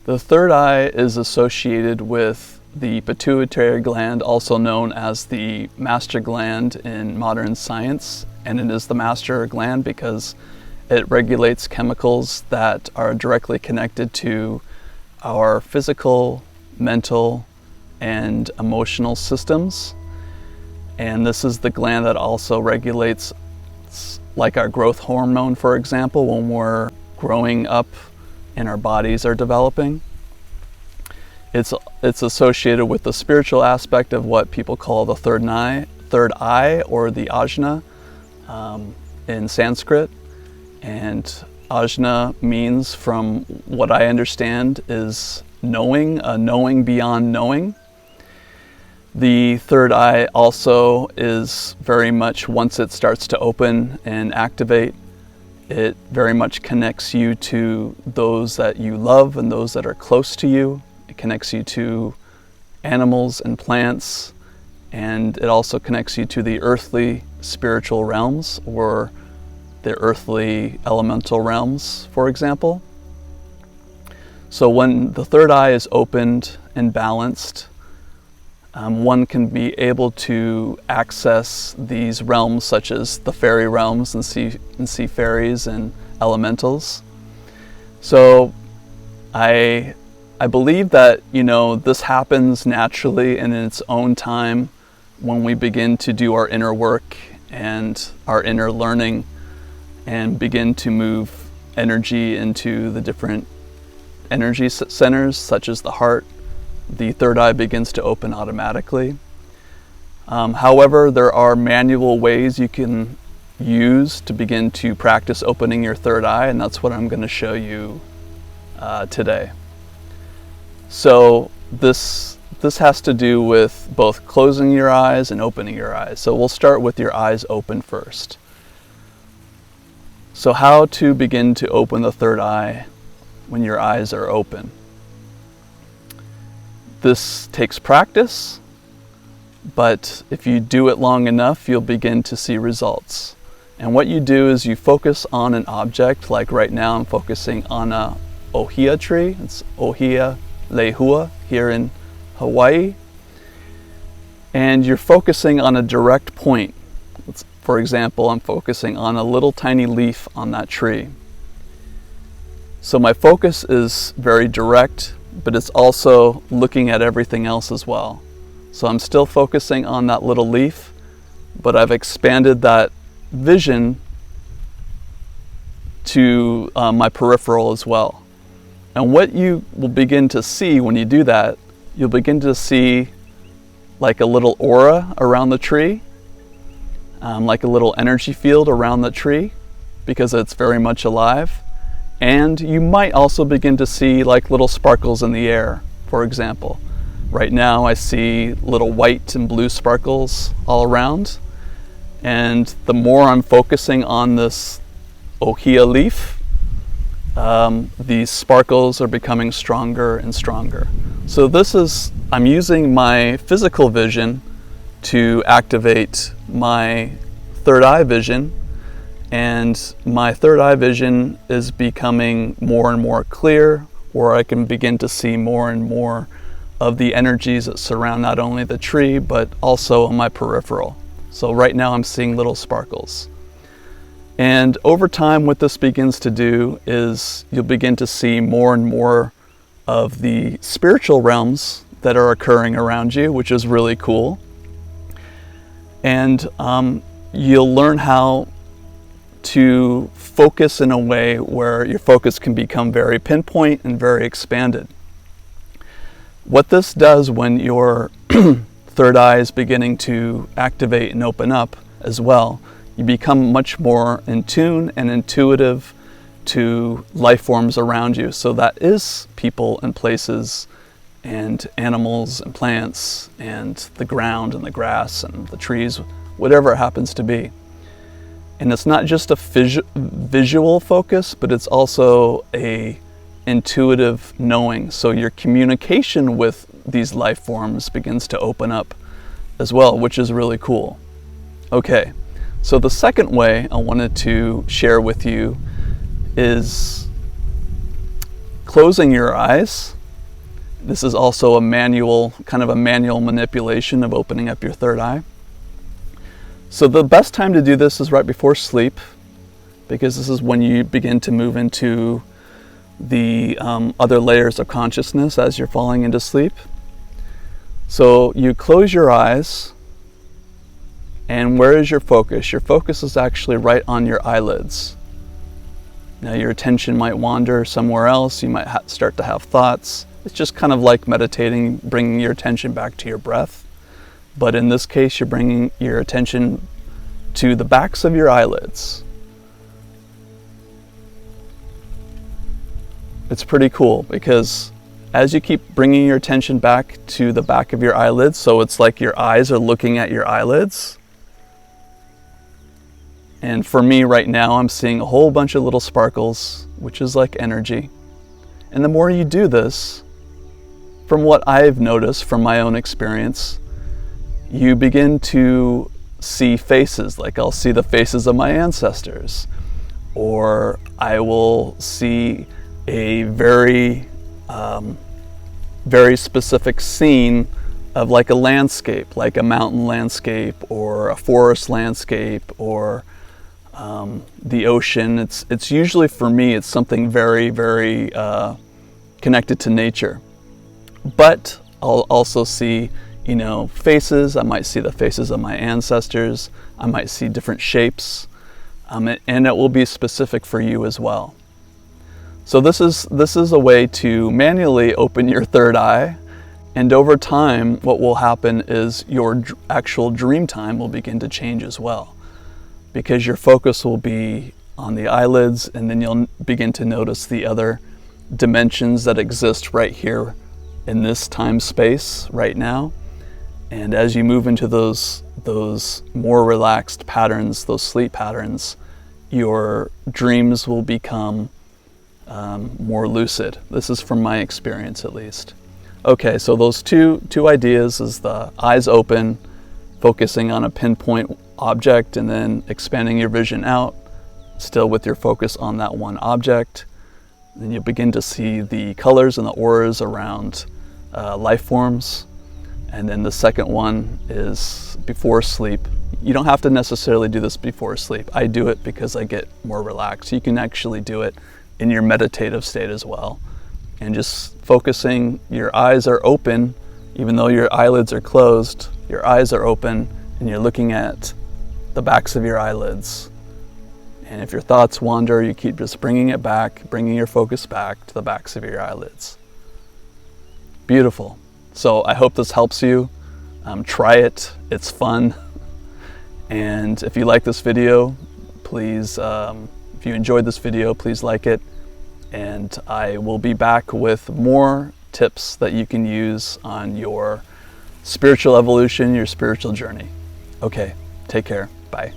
The third eye is associated with the pituitary gland, also known as the master gland in modern science. And it is the master gland because it regulates chemicals that are directly connected to our physical, mental, and emotional systems. And this is the gland that also regulates, like our growth hormone, for example, when we're growing up and our bodies are developing. It's associated with the spiritual aspect of what people call the third eye, or the ajna in Sanskrit. And ajna means, from what I understand, is knowing, a knowing beyond knowing. The third eye also is very much, once it starts to open and activate, it very much connects you to those that you love and those that are close to you. It connects you to animals and plants, and it also connects you to the earthly spiritual realms, or the earthly elemental realms, for example. So when the third eye is opened and balanced, one can be able to access these realms, such as the fairy realms, and see fairies and elementals. So I believe that, this happens naturally and in its own time when we begin to do our inner work and our inner learning and begin to move energy into the different energy centers, such as the heart. The third eye begins to open automatically. However, there are manual ways you can use to begin to practice opening your third eye, and that's what I'm going to show you today. So this has to do with both closing your eyes and opening your eyes. So we'll start with your eyes open first. So how to begin to open the third eye when your eyes are open? This takes practice, but if you do it long enough, you'll begin to see results. And what you do is you focus on an object, like right now I'm focusing on a ohia tree. It's Ohia lehua here in Hawaii. And you're focusing on a direct point. For example, I'm focusing on a little tiny leaf on that tree. So my focus is very direct, but it's also looking at everything else as well. So I'm still focusing on that little leaf, but I've expanded that vision to my peripheral as well. And what you will begin to see when you do that, you'll begin to see like a little aura around the tree, like a little energy field around the tree, because it's very much alive. And you might also begin to see like little sparkles in the air, for example. Right now I see little white and blue sparkles all around. And the more I'm focusing on this ohia leaf, these sparkles are becoming stronger and stronger. So I'm using my physical vision to activate my third eye vision. And my third eye vision is becoming more and more clear, where I can begin to see more and more of the energies that surround not only the tree, but also on my peripheral. So right now I'm seeing little sparkles. And over time, what this begins to do is you'll begin to see more and more of the spiritual realms that are occurring around you, which is really cool. And you'll learn how to focus in a way where your focus can become very pinpoint and very expanded. What this does when your third eye is beginning to activate and open up as well, you become much more in tune and intuitive to life forms around you. So that is people and places and animals and plants and the ground and the grass and the trees, whatever it happens to be. And it's not just a visual focus, but it's also a intuitive knowing. So your communication with these life forms begins to open up as well, which is really cool. Okay, so the second way I wanted to share with you is closing your eyes. This is also a manual, kind of a manual manipulation of opening up your third eye. So the best time to do this is right before sleep, because this is when you begin to move into the other layers of consciousness as you're falling into sleep. So you close your eyes, and where is your focus? Your focus is actually right on your eyelids. Now your attention might wander somewhere else, you might start to have thoughts. It's just kind of like meditating, bringing your attention back to your breath. But in this case, you're bringing your attention to the backs of your eyelids. It's pretty cool because as you keep bringing your attention back to the back of your eyelids, so it's like your eyes are looking at your eyelids. And for me right now, I'm seeing a whole bunch of little sparkles, which is like energy. And the more you do this, from what I've noticed from my own experience, you begin to see faces. Like I'll see the faces of my ancestors, or I will see a very specific scene of like a landscape, like a mountain landscape or a forest landscape or the ocean. It's usually, for me, it's something very, very connected to nature. But I'll also see, faces. I might see the faces of my ancestors. I might see different shapes, and it will be specific for you as well. So this is a way to manually open your third eye, and over time, what will happen is your actual dream time will begin to change as well, because your focus will be on the eyelids, and then you'll begin to notice the other dimensions that exist right here in this time space right now. And as you move into those more relaxed patterns, those sleep patterns, your dreams will become more lucid. This is from my experience, at least. Okay, so those two ideas is the eyes open, focusing on a pinpoint object, and then expanding your vision out, still with your focus on that one object. Then you'll begin to see the colors and the auras around life forms. And then the second one is before sleep. You don't have to necessarily do this before sleep. I do it because I get more relaxed. You can actually do it in your meditative state as well. And just focusing, your eyes are open, even though your eyelids are closed, your eyes are open, and you're looking at the backs of your eyelids. And if your thoughts wander, you keep just bringing it back, bringing your focus back to the backs of your eyelids. Beautiful. So I hope this helps you. Try it. It's fun. And if you like this video, please, if you enjoyed this video, please like it. And I will be back with more tips that you can use on your spiritual evolution, your spiritual journey. Okay, take care. Bye.